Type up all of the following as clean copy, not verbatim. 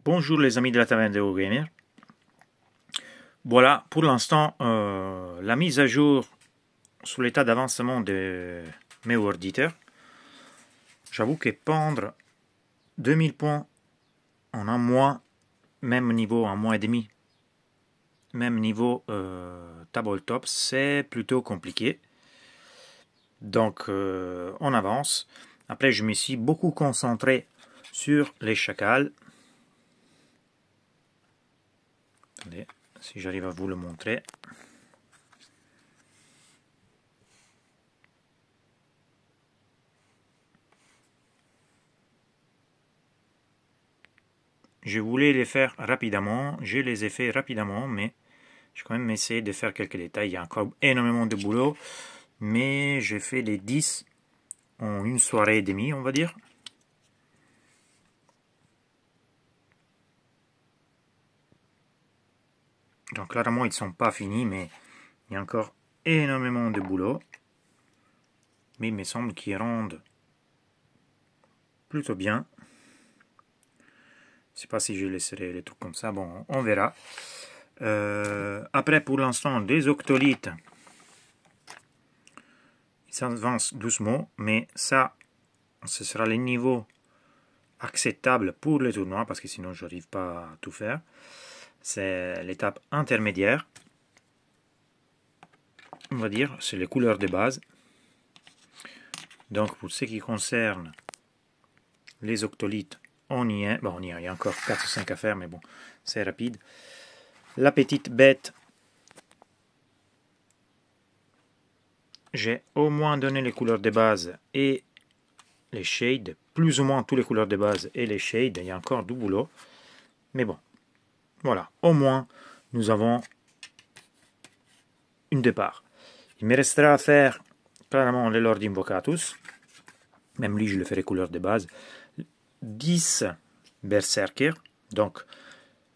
Bonjour les amis de la taverne de Gamer. Voilà, pour l'instant, la mise à jour sur l'état d'avancement de mes Word J'avoue que pendre 2000 points en un mois, même niveau, un mois et demi, même niveau tabletop, c'est plutôt compliqué. Donc, on avance. Après, je me suis beaucoup concentré sur les chacals. Attendez, si j'arrive à vous le montrer. Je voulais les faire rapidement, je les ai fait rapidement, mais j'ai quand même essayé de faire quelques détails. Il y a encore énormément de boulot, mais j'ai fait les 10 en une soirée et demie, on va dire. Donc clairement, ils ne sont pas finis, mais il y a encore énormément de boulot. Mais il me semble qu'ils rendent plutôt bien. Je ne sais pas si je laisserai les trucs comme ça, bon, on verra. Après, pour l'instant, des octolithes. Ils s'avancent doucement, mais ça, ce sera les niveaux acceptables pour le tournoi, parce que sinon, je n'arrive pas à tout faire. C'est l'étape intermédiaire. On va dire, c'est les couleurs de base. Donc, pour ce qui concerne les octolithes, on y est. Bon, on y est. Il y a encore 4 ou 5 à faire, mais bon, c'est rapide. La petite bête, j'ai au moins donné les couleurs de base et les shades, plus ou moins toutes les couleurs de base et les shades. Il y a encore du boulot, mais bon, voilà, au moins nous avons une départ. Il me restera à faire clairement le Lord Invocatus, même lui je le ferai couleur de base, 10 Berserker, donc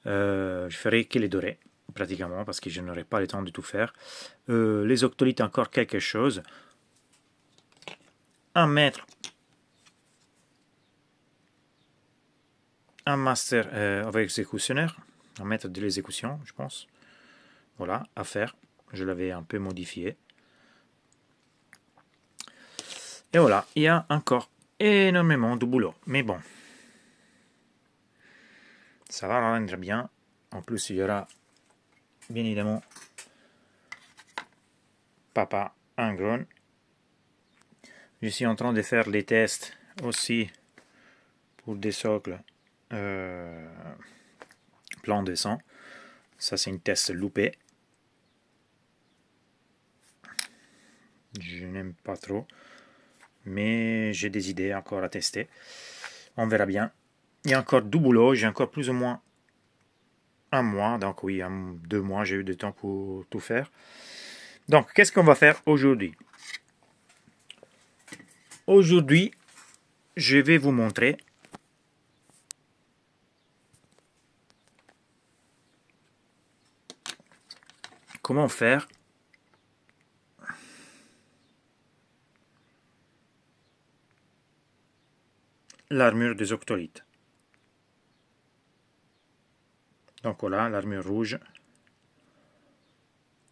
je ferai que les dorés pratiquement parce que je n'aurai pas le temps de tout faire. Les octolithes encore quelque chose, un maître, un master avec exécutionnaire, un maître de l'exécution je pense, voilà, à faire, je l'avais un peu modifié. Et voilà, il y a encore énormément de boulot, mais bon, ça va rendre bien. En plus, il y aura bien évidemment Papa Angron. Je suis en train de faire des tests aussi pour des socles plan de sang. Ça, c'est une test loupé. Je n'aime pas trop, mais j'ai des idées encore à tester. On verra bien. Il y a encore du boulot, j'ai encore plus ou moins un mois, donc oui, 2 mois, j'ai eu du temps pour tout faire. Donc, qu'est-ce qu'on va faire aujourd'hui? Aujourd'hui, je vais vous montrer comment faire l'armure des octolithes. Donc voilà, l'armure rouge.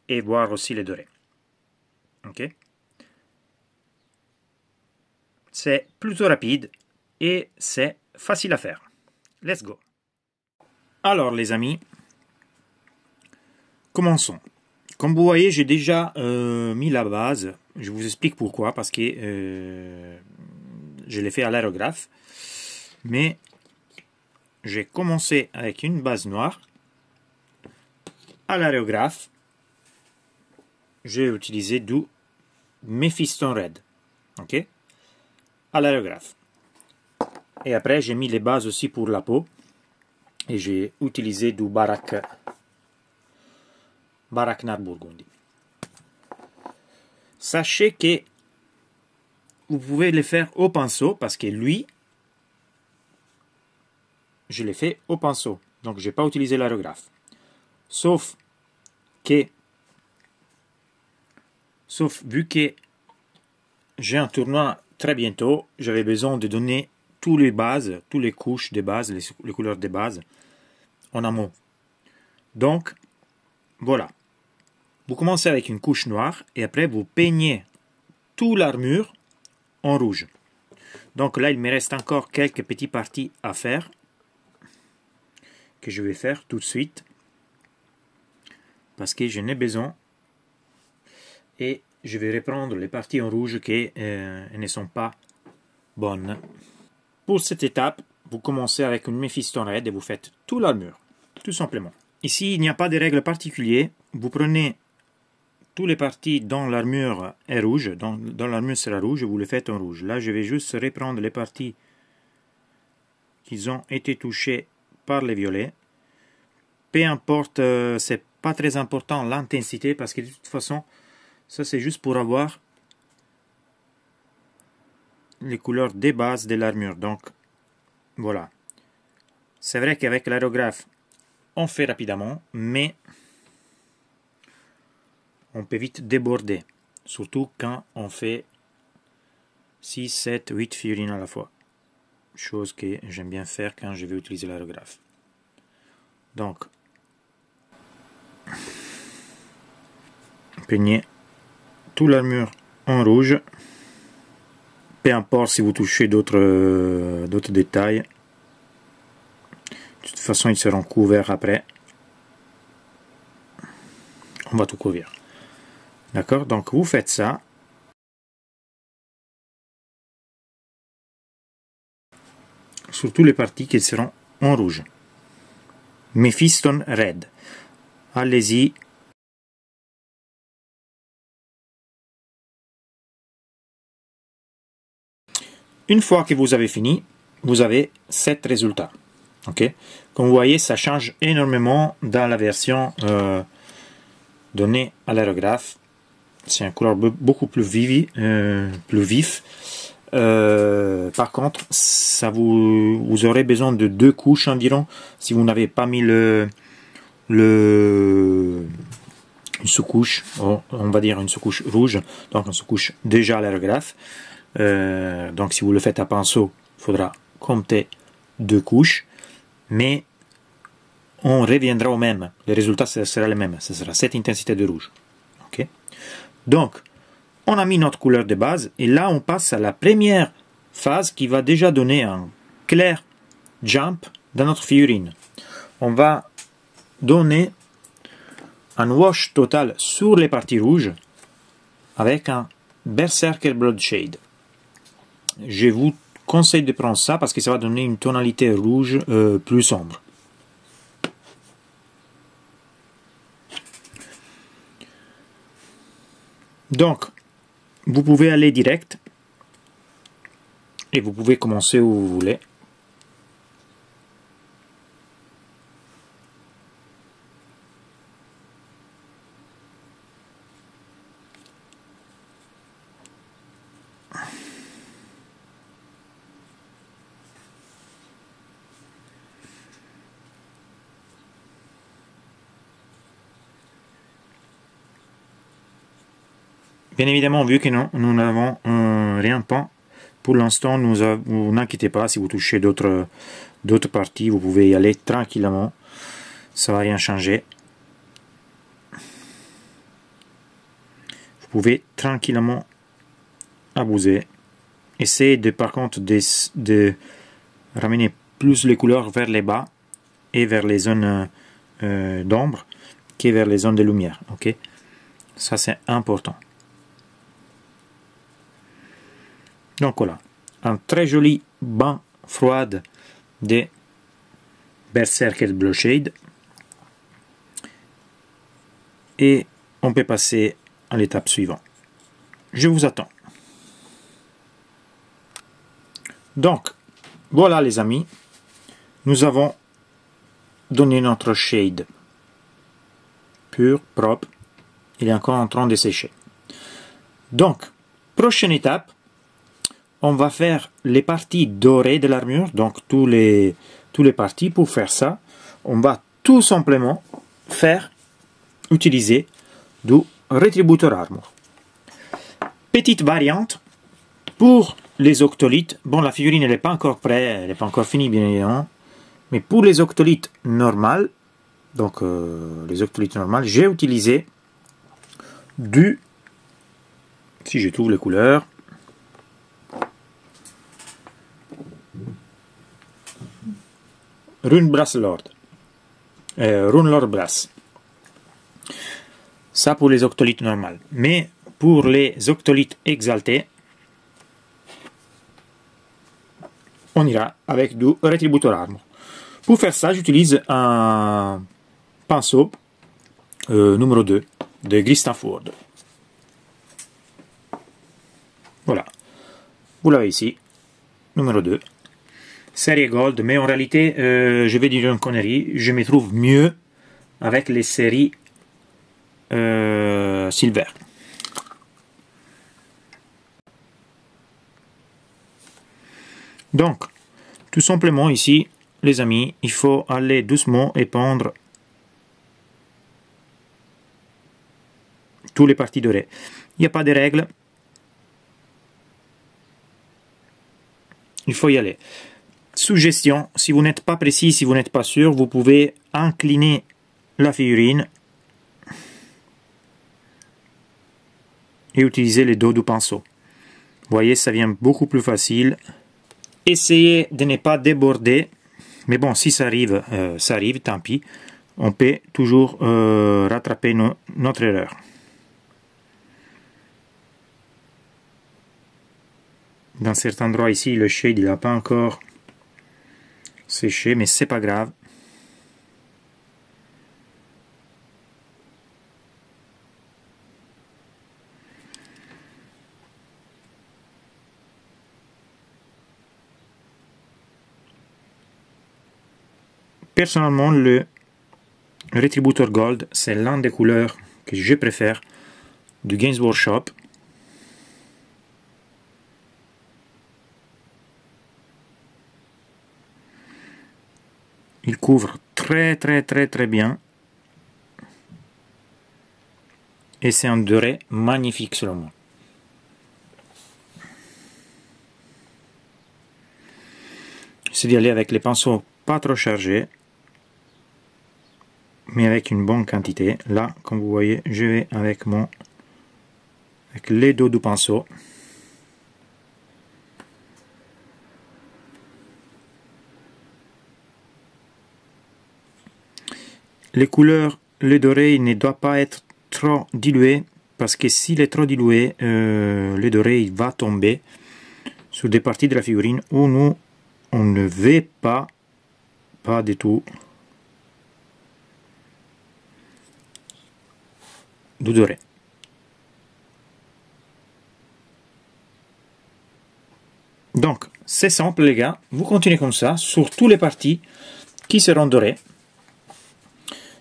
Et voir aussi les dorés. Ok? C'est plutôt rapide et c'est facile à faire. Let's go. Alors les amis, commençons. Comme vous voyez, j'ai déjà mis la base. Je vous explique pourquoi. Parce que je l'ai fait à l'aérographe. Mais j'ai commencé avec une base noire. À l'aérographe, j'ai utilisé du Mephiston Red. Ok? À l'aérographe. Et après, j'ai mis les bases aussi pour la peau. Et j'ai utilisé du Baraknar Burgundy. Sachez que vous pouvez le faire au pinceau parce que lui, je l'ai fait au pinceau. Donc, je n'ai pas utilisé l'aérographe. Sauf vu que j'ai un tournoi très bientôt, j'avais besoin de donner tous les bases, toutes les couches de base, les couleurs de base en amont. Donc, voilà. Vous commencez avec une couche noire et après vous peignez toute l'armure en rouge. Donc là, il me reste encore quelques petites parties à faire que je vais faire tout de suite parce que je n'ai besoin. Et je vais reprendre les parties en rouge qui ne sont pas bonnes. Pour cette étape, vous commencez avec une Mephiston Red et vous faites toute l'armure, tout simplement. Ici, il n'y a pas de règle particulière. Vous prenez toutes les parties dont l'armure est rouge, dont l'armure sera rouge, vous le faites en rouge. Là, je vais juste reprendre les parties qui ont été touchées par les violets. Peu importe, c'est pas très important l'intensité parce que de toute façon, ça c'est juste pour avoir les couleurs des bases de l'armure. Donc voilà. C'est vrai qu'avec l'aérographe, on fait rapidement, mais on peut vite déborder. Surtout quand on fait 6, 7, 8 figurines à la fois. Chose que j'aime bien faire quand je vais utiliser l'aérographe. Donc, peignez toute l'armure en rouge. Peu importe si vous touchez d'autres détails. De toute façon, ils seront couverts après. On va tout couvrir. D'accord? Donc, vous faites ça. Sur toutes les parties qui seront en rouge. Mephiston Red. Allez-y. Une fois que vous avez fini, vous avez 7 résultats. Okay? Comme vous voyez, ça change énormément dans la version donnée à l'aérographe. C'est un couleur beaucoup plus vif. Par contre, ça vous aurez besoin de 2 couches environ si vous n'avez pas mis une sous-couche, on va dire une sous-couche rouge, donc une sous-couche déjà à l'aérographe. Donc si vous le faites à pinceau, il faudra compter 2 couches, mais on reviendra au même. Le résultat sera le même, ce sera cette intensité de rouge. Okay? Donc, on a mis notre couleur de base, et là on passe à la première phase qui va déjà donner un clair jump dans notre figurine. On va donner un wash total sur les parties rouges avec un Berserker Blood Shade. Je vous conseille de prendre ça parce que ça va donner une tonalité rouge plus sombre. Donc, vous pouvez aller direct et vous pouvez commencer où vous voulez. Bien évidemment, vu que nous n'avons rien peint, pour l'instant, vous n'inquiétez pas, si vous touchez d'autres parties, vous pouvez y aller tranquillement, ça ne va rien changer. Vous pouvez tranquillement abuser. Essayez par contre de ramener plus les couleurs vers les bas et vers les zones d'ombre que vers les zones de lumière. Okay? Ça c'est important. Donc voilà, un très joli bain froid de Berserker Blood Shade. Et on peut passer à l'étape suivante. Je vous attends. Donc, voilà les amis, nous avons donné notre shade pur, propre. Il est encore en train de sécher. Donc, prochaine étape, on va faire les parties dorées de l'armure, donc tous les parties. Pour faire ça, on va tout simplement utiliser du Retributor Armor. Petite variante, pour les octolithes, bon, la figurine elle n'est pas encore prête, elle n'est pas encore finie bien évidemment, mais pour les octolithes normales, donc les octolithes normales, j'ai utilisé du, si je trouve les couleurs, Rune Brass Lord, Rune Lord Brass. Ça pour les octolithes normales. Mais pour les octolithes exaltés, on ira avec du Retributor Armor. Pour faire ça, j'utilise un pinceau numéro 2 de Gris Stanford. Voilà. Vous l'avez ici, numéro 2. Série Gold, mais en réalité, je vais dire une connerie, je me trouve mieux avec les séries Silver. Donc, tout simplement ici, les amis, il faut aller doucement et peindre toutes les parties dorées. Il n'y a pas de règles. Il faut y aller. Suggestion, si vous n'êtes pas précis, si vous n'êtes pas sûr, vous pouvez incliner la figurine et utiliser les dos du pinceau. Vous voyez, ça vient beaucoup plus facile. Essayez de ne pas déborder, mais bon, si ça arrive, tant pis. On peut toujours rattraper notre erreur. Dans certains endroits ici, le shade il n'a pas encore séché, mais c'est pas grave. Personnellement, le Retributor Gold, c'est l'un des couleurs que je préfère du Games Workshop. Il couvre très bien. Et c'est un doré magnifique selon moi. J'essaie d'y aller avec les pinceaux pas trop chargés, mais avec une bonne quantité. Là, comme vous voyez, je vais avec les dos du pinceau. Les couleurs, le doré, il ne doit pas être trop dilué, parce que s'il est trop dilué, le doré il va tomber sur des parties de la figurine où nous, on ne veut pas du tout du doré. Donc, c'est simple les gars, vous continuez comme ça sur toutes les parties qui seront dorées.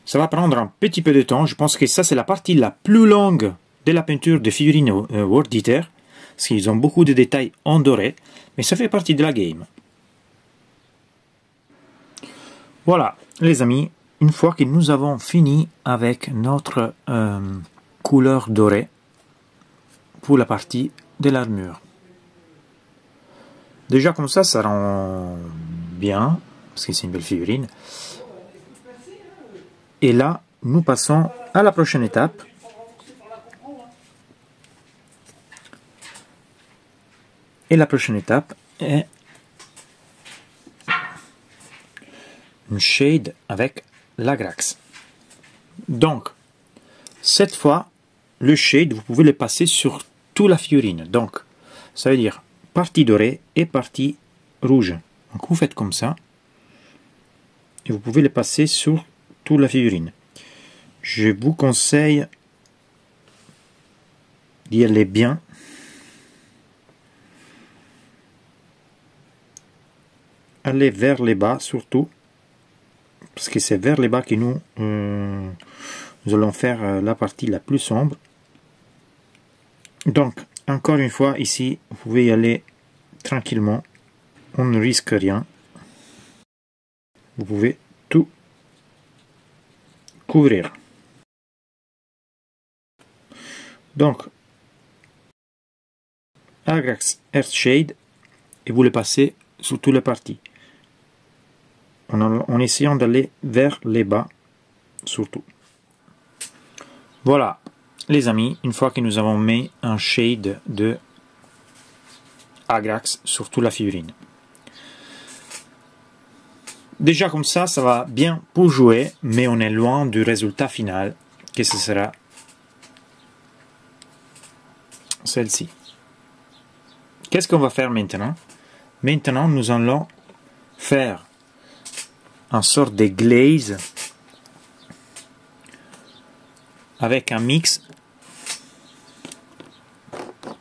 Ça va prendre un petit peu de temps, je pense que ça c'est la partie la plus longue de la peinture de figurines World Eater, parce qu'ils ont beaucoup de détails en doré, mais ça fait partie de la game. Voilà les amis, une fois que nous avons fini avec notre couleur dorée pour la partie de l'armure. Déjà comme ça rend bien, parce que c'est une belle figurine. Et là, nous passons à la prochaine étape. Et la prochaine étape est une shade avec l'Agrax. Donc, cette fois, le shade, vous pouvez le passer sur toute la figurine. Donc, ça veut dire partie dorée et partie rouge. Donc, vous faites comme ça. Et vous pouvez le passer sur toute la figurine. Je vous conseille d'y aller bien. Allez vers les bas surtout, parce que c'est vers les bas que nous allons faire la partie la plus sombre. Donc, encore une fois, ici, vous pouvez y aller tranquillement, on ne risque rien. Vous pouvez tout couvrir. Donc, Agrax Earth Shade, et vous le passez sur toutes les parties. En essayant d'aller vers les bas, surtout. Voilà, les amis, une fois que nous avons mis un shade de Agrax sur toute la figurine. Déjà comme ça va bien pour jouer, mais on est loin du résultat final, que ce sera celle-ci. Qu'est-ce qu'on va faire maintenant? Maintenant, nous allons faire une sorte de glaze avec un mix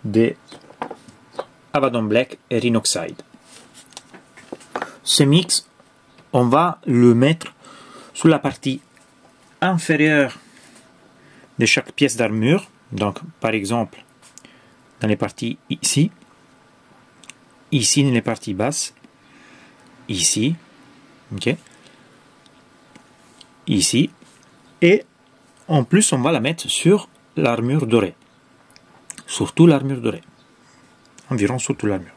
de Abaddon Black et Rhinoxide. Ce mix, on va le mettre sur la partie inférieure de chaque pièce d'armure. Donc, par exemple, dans les parties ici, ici dans les parties basses, ici, ok, ici, et en plus on va la mettre sur l'armure dorée, surtout l'armure dorée, environ sur toute l'armure.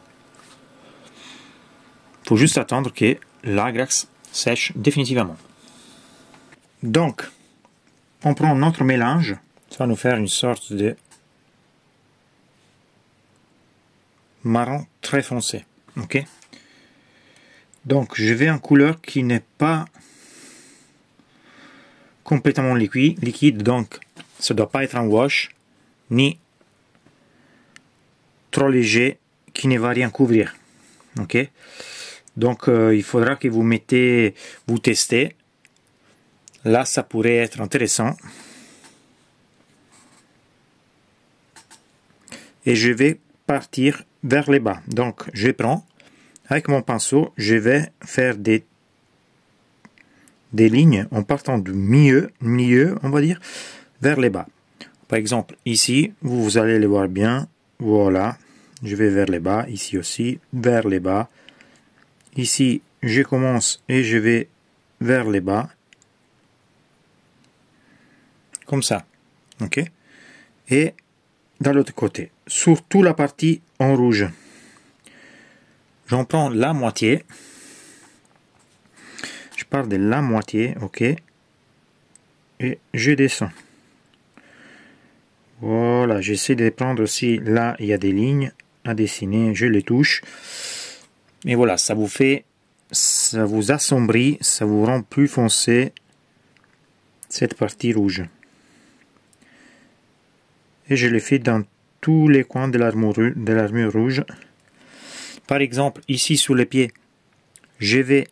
Il faut juste attendre que l'Agrax sèche définitivement. Donc, on prend notre mélange, ça va nous faire une sorte de marron très foncé, ok. Donc je vais en couleur qui n'est pas complètement liquide, donc ça ne doit pas être un wash, ni trop léger qui ne va rien couvrir, ok. Donc il faudra que vous testez, là ça pourrait être intéressant. Et je vais partir vers les bas, donc je prends avec mon pinceau, je vais faire des lignes en partant du milieu, on va dire, vers les bas. Par exemple, ici, vous allez les voir bien. Voilà, je vais vers les bas. Ici aussi, vers les bas. Ici, je commence et je vais vers les bas. Comme ça. Ok. Et dans l'autre côté, surtout la partie en rouge. J'en prends la moitié. Je pars de la moitié, ok. Et je descends. Voilà, j'essaie de prendre aussi, là il y a des lignes à dessiner, je les touche. Et voilà, ça vous assombrit, ça vous rend plus foncé cette partie rouge. Et je le fais dans tous les coins de l'armure rouge. Par exemple, ici sur les pieds, je vais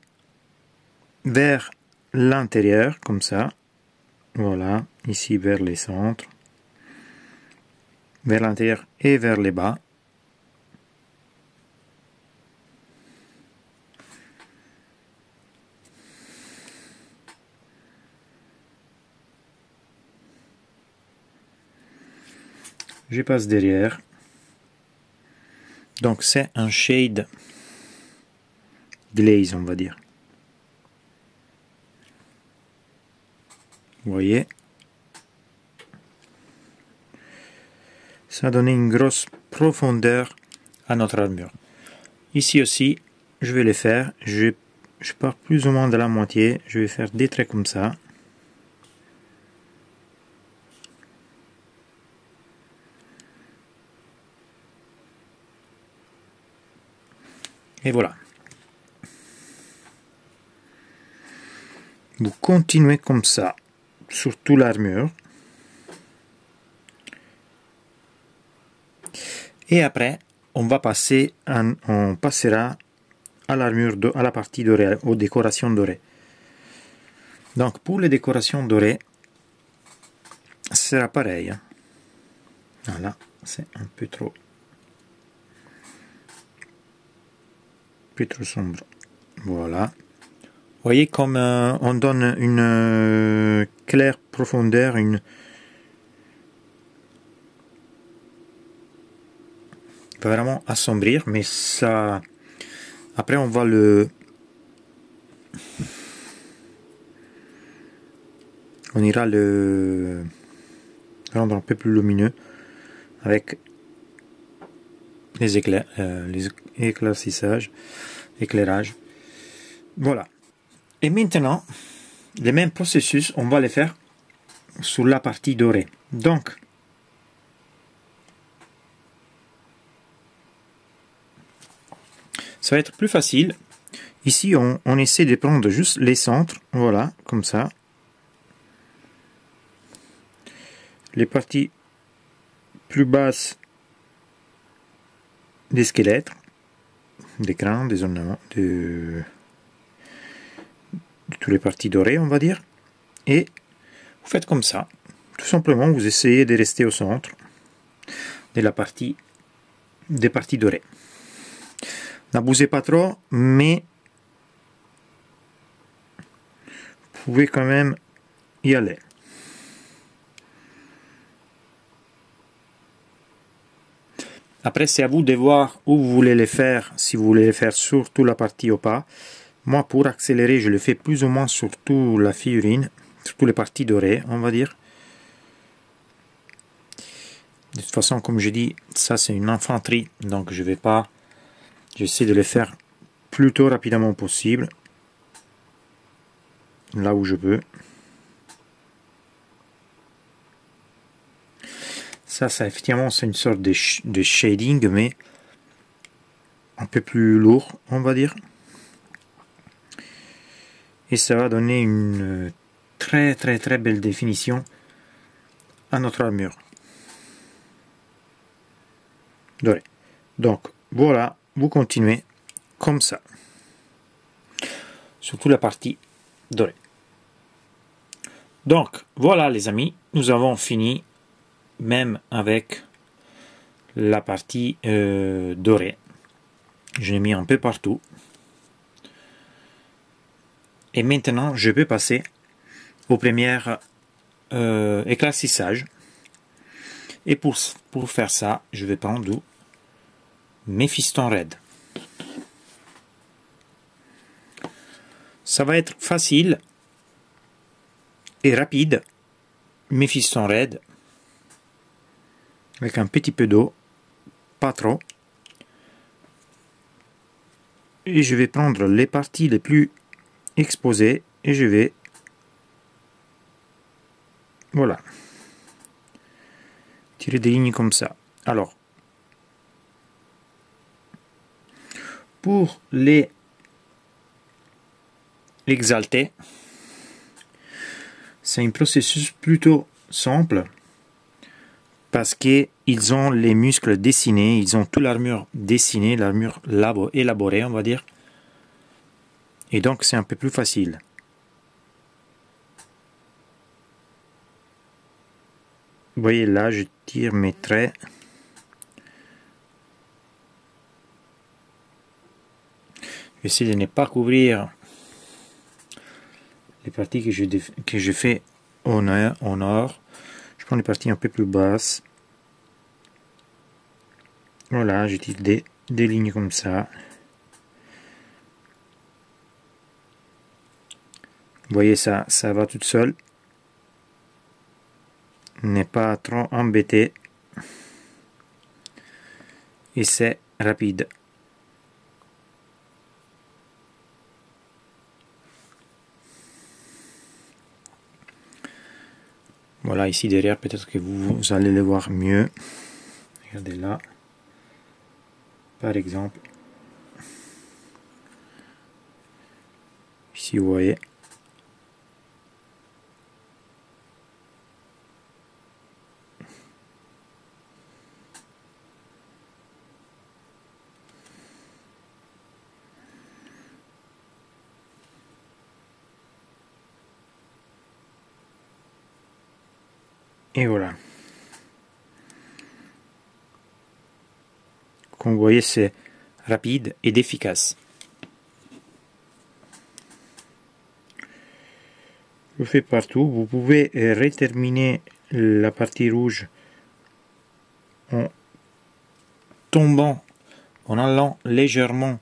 vers l'intérieur, comme ça. Voilà, ici vers les centres. Vers l'intérieur et vers les bas. Je passe derrière. Donc c'est un shade glaze, on va dire. Vous voyez, ça a donné une grosse profondeur à notre armure. Ici aussi, je vais les faire. Je pars plus ou moins de la moitié. Je vais faire des traits comme ça. Et voilà. Vous continuez comme ça sur toute l'armure. Et après, on passera à l'armure, à la partie dorée, aux décorations dorées. Donc pour les décorations dorées, ce sera pareil. Voilà, c'est un peu trop sombre. Voilà. Vous voyez comme on donne une claire profondeur, il va vraiment assombrir, mais ça, après on va on ira le rendre un peu plus lumineux avec les éclairages. Voilà. Et maintenant, les mêmes processus, on va les faire sur la partie dorée. Donc, ça va être plus facile. Ici, on essaie de prendre juste les centres, voilà, comme ça. Les parties plus basses des squelettes, des crânes, des ornements, de toutes les parties dorées, on va dire. Et vous faites comme ça. Tout simplement, vous essayez de rester au centre de la partie des parties dorées. N'abusez pas trop, mais vous pouvez quand même y aller. Après, c'est à vous de voir où vous voulez les faire, si vous voulez les faire sur toute la partie ou pas. Moi, pour accélérer, je le fais plus ou moins sur toute la figurine, sur toutes les parties dorées, on va dire. De toute façon, comme je dis, ça c'est une infanterie, donc je vais pas... J'essaie de le faire plus tôt rapidement possible, là où je peux. Ça effectivement, c'est une sorte de shading, mais un peu plus lourd, on va dire. Et ça va donner une très belle définition à notre armure dorée. Donc, voilà, vous continuez comme ça. Surtout la partie dorée. Donc, voilà les amis, nous avons fini même avec la partie dorée. Je l'ai mis un peu partout. Et maintenant, je peux passer aux premières éclaircissages. Et pour faire ça, je vais prendre mes fistons raides. Ça va être facile et rapide. Mes fistons raides. Avec un petit peu d'eau. Pas trop. Et je vais prendre les parties les plus exposées. Et je vais... Voilà. Tirer des lignes comme ça. Alors. Pour les exalter, c'est un processus plutôt simple parce qu'ils ont les muscles dessinés, ils ont toute l'armure dessinée, l'armure élaborée, on va dire. Et donc c'est un peu plus facile. Vous voyez là, je tire mes traits. J'essaie de ne pas couvrir les parties que je fais au nord. Je prends les parties un peu plus basses. Voilà, je tire des lignes comme ça. Vous voyez, ça va toute seule. N'est pas trop embêté. Et c'est rapide. Voilà, ici derrière, peut-être que vous allez le voir mieux. Regardez là. Par exemple. Ici, vous voyez. Et voilà. Comme vous voyez, c'est rapide et efficace. Je le fais partout. Vous pouvez reterminer la partie rouge en tombant, en allant légèrement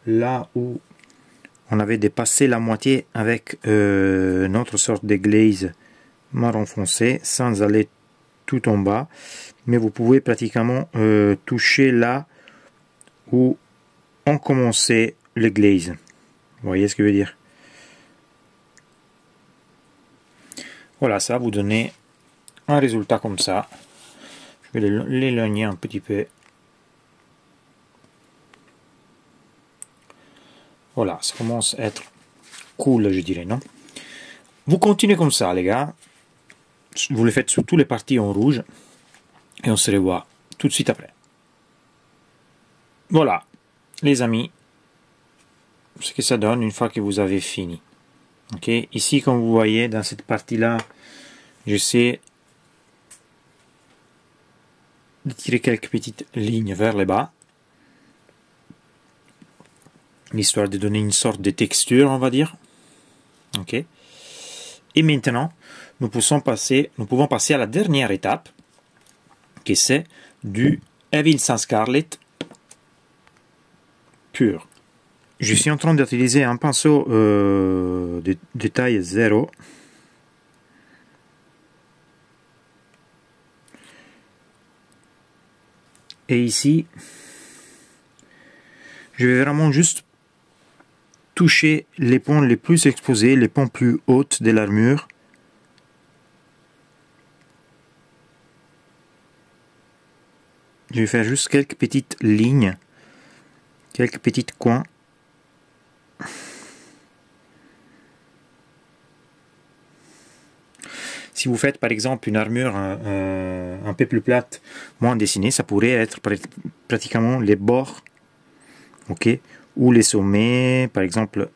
là où on avait dépassé la moitié avec notre sorte de glaze marron foncé, sans aller tout en bas, mais vous pouvez pratiquement toucher là où ont commencé les glazes. Vous voyez ce que je veux dire? Voilà, ça vous donne un résultat comme ça. Je vais l'éloigner un petit peu. Voilà, ça commence à être cool, je dirais, non? Vous continuez comme ça, les gars. Vous le faites sur tous les parties en rouge. Et on se revoit tout de suite après. Voilà, les amis, ce que ça donne une fois que vous avez fini. Ok, ici, comme vous voyez, dans cette partie-là, j'essaie de tirer quelques petites lignes vers le bas, histoire de donner une sorte de texture, on va dire. Ok. Et maintenant, nous pouvons passer à la dernière étape, qui c'est du Evil Sans Scarlet pur. Je suis en train d'utiliser un pinceau de taille 0. Et ici, je vais vraiment juste toucher les pans les plus exposés, les pans plus hautes de l'armure. Je vais faire juste quelques petites lignes, quelques petits coins. Si vous faites par exemple une armure un peu plus plate, moins dessinée, ça pourrait être pratiquement les bords, ok, ou les sommets. Par exemple,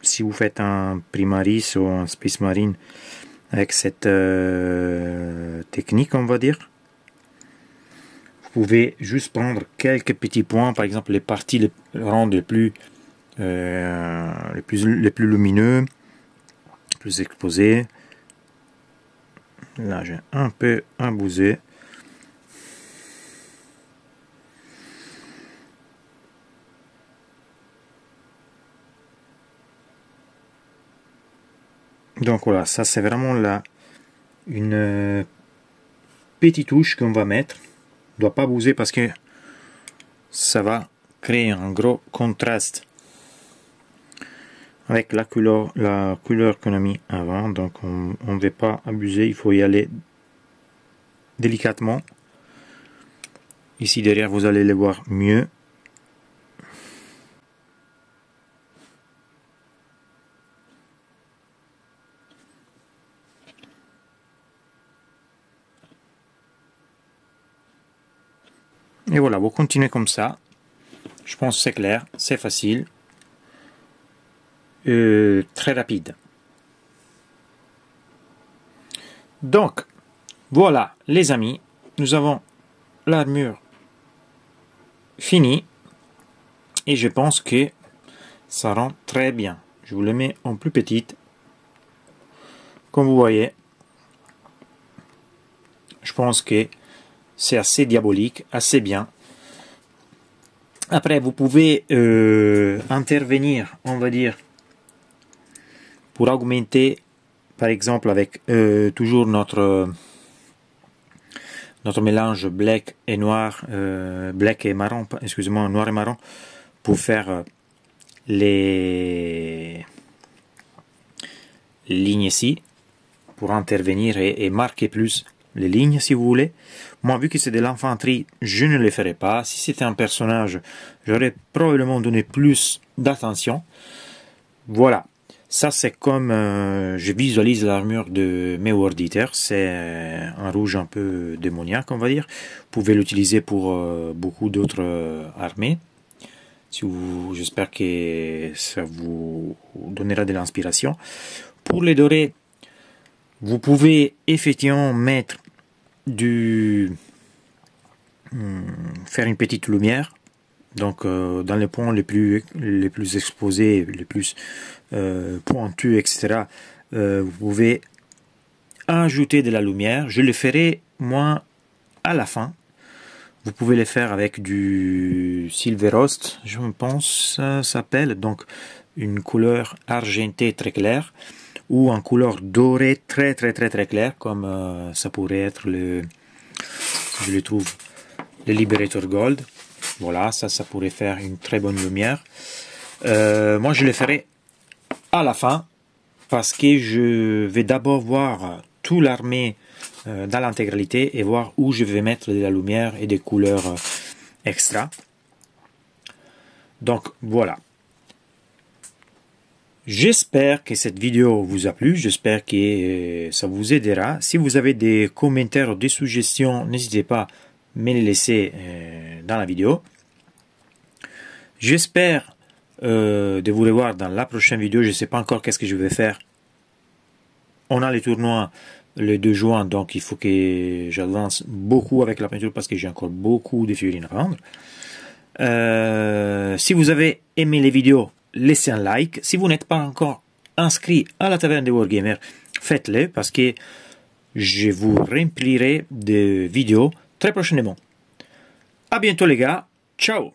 si vous faites un Primaris ou un Space Marine avec cette technique, on va dire, vous pouvez juste prendre quelques petits points, par exemple les parties les rendre les plus lumineux, plus exposés. Là, j'ai un peu abusé. Donc voilà, ça c'est vraiment là une petite touche qu'on va mettre. On ne doit pas bouger parce que ça va créer un gros contraste avec la couleur qu'on a mis avant. Donc on ne veut pas abuser, il faut y aller délicatement. Ici derrière vous allez le voir mieux. Et voilà, vous continuez comme ça. Je pense que c'est clair, c'est facile. Très rapide. Donc, voilà les amis, nous avons l'armure finie et je pense que ça rend très bien. Je vous le mets en plus petite. Comme vous voyez, je pense que c'est assez diabolique, assez bien. Après, vous pouvez intervenir, on va dire, pour augmenter, par exemple, avec toujours notre mélange black et noir, black et marron, excusez-moi, noir et marron, pour faire les lignes ici, pour intervenir et marquer plus les lignes si vous voulez. Moi, vu que c'est de l'infanterie, je ne le ferai pas. Si c'était un personnage, j'aurais probablement donné plus d'attention. Voilà. Ça, c'est comme je visualise l'armure de mes World Eater. C'est un rouge un peu démoniaque, on va dire. Vous pouvez l'utiliser pour beaucoup d'autres armées. J'espère que ça vous donnera de l'inspiration. Pour les dorés, vous pouvez effectivement mettre faire une petite lumière. Donc dans les points les plus exposés, les plus pointus, etc. Vous pouvez ajouter de la lumière. Je le ferai moi à la fin. Vous pouvez le faire avec du Silver Rust, je pense ça s'appelle, donc une couleur argentée très claire. ou en couleur dorée très clair, comme ça pourrait être je le trouve, le Liberator Gold. Voilà, ça pourrait faire une très bonne lumière. Moi, je le ferai à la fin, parce que je vais d'abord voir toute l'armée dans l'intégralité et voir où je vais mettre de la lumière et des couleurs extra. Donc voilà. J'espère que cette vidéo vous a plu, j'espère que ça vous aidera. Si vous avez des commentaires ou des suggestions, n'hésitez pas à me les laisser dans la vidéo. J'espère de vous revoir dans la prochaine vidéo. Je ne sais pas encore qu'est-ce que je vais faire. On a les tournois le 2 juin, donc il faut que j'avance beaucoup avec la peinture parce que j'ai encore beaucoup de figurines à prendre. Si vous avez aimé les vidéos, laissez un like. Si vous n'êtes pas encore inscrit à la taverne des Wargamers, faites-le parce que je vous remplirai de vidéos très prochainement. À bientôt les gars, ciao!